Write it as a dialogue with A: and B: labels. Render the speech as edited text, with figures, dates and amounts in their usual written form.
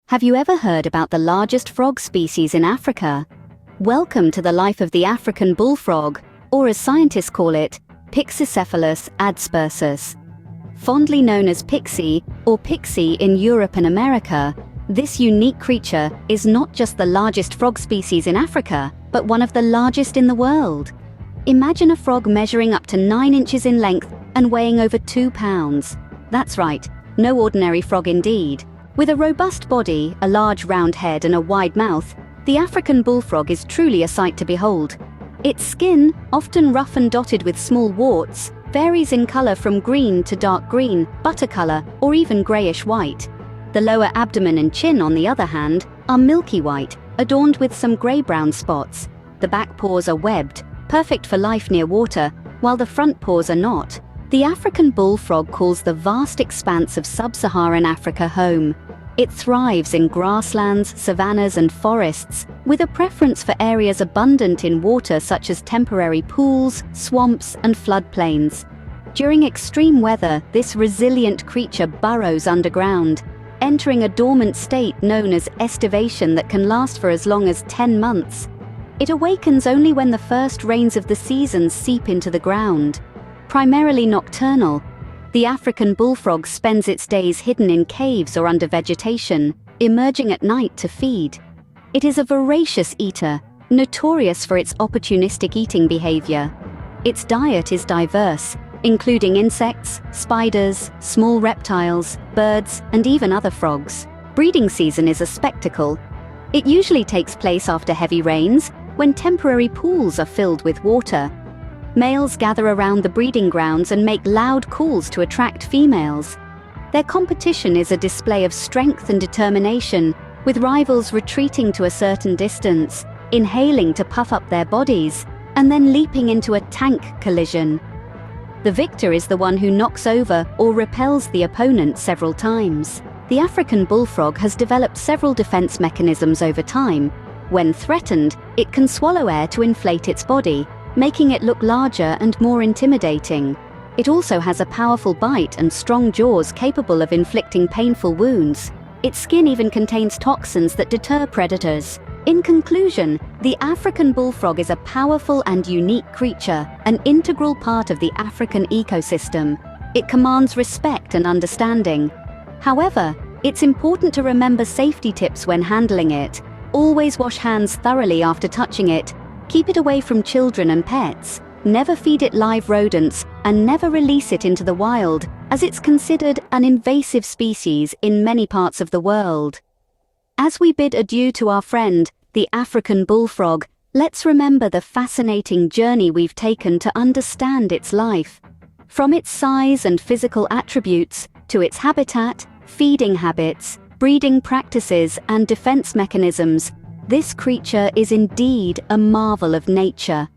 A: Have you ever heard about the largest frog species in Africa? Welcome to the life of the African bullfrog, or as scientists call it, Pyxicephalus adspersus. Fondly known as Pixie or Pixie in Europe and America, this unique creature is not just the largest frog species in Africa, but one of the largest in the world. Imagine a frog measuring up to 9 inches in length and weighing over 2 pounds. That's right, no ordinary frog indeed. With a robust body, a large round head and a wide mouth, the African bullfrog is truly a sight to behold. Its skin, often rough and dotted with small warts, varies in color from green to dark green, butter color, or even grayish white. The lower abdomen and chin, on the other hand, are milky white, adorned with some gray-brown spots. The back paws are webbed, perfect for life near water, while the front paws are not. The African bullfrog calls the vast expanse of sub-Saharan Africa home. It thrives in grasslands, savannas and forests, with a preference for areas abundant in water such as temporary pools, swamps and floodplains. During extreme weather, this resilient creature burrows underground, entering a dormant state known as estivation that can last for as long as 10 months. It awakens only when the first rains of the season seep into the ground. Primarily nocturnal, the African bullfrog spends its days hidden in caves or under vegetation, emerging at night to feed. It is a voracious eater, notorious for its opportunistic eating behavior. Its diet is diverse, including insects, spiders, small reptiles, birds, and even other frogs. Breeding season is a spectacle. It usually takes place after heavy rains, when temporary pools are filled with water. Males gather around the breeding grounds and make loud calls to attract females. Their competition is a display of strength and determination, with rivals retreating to a certain distance, inhaling to puff up their bodies, and then leaping into a tank collision. The victor is the one who knocks over or repels the opponent several times. The African bullfrog has developed several defense mechanisms over time. When threatened, it can swallow air to inflate its body, making it look larger and more intimidating. It also has a powerful bite and strong jaws capable of inflicting painful wounds. Its skin even contains toxins that deter predators. In conclusion, the African bullfrog is a powerful and unique creature, an integral part of the African ecosystem. It commands respect and understanding. However, it's important to remember safety tips when handling it. Always wash hands thoroughly after touching it. Keep it away from children and pets. Never feed it live rodents, and never release it into the wild, as it's considered an invasive species in many parts of the world. As we bid adieu to our friend, the African bullfrog, let's remember the fascinating journey we've taken to understand its life. From its size and physical attributes, to its habitat, feeding habits, breeding practices, and defense mechanisms, this creature is indeed a marvel of nature.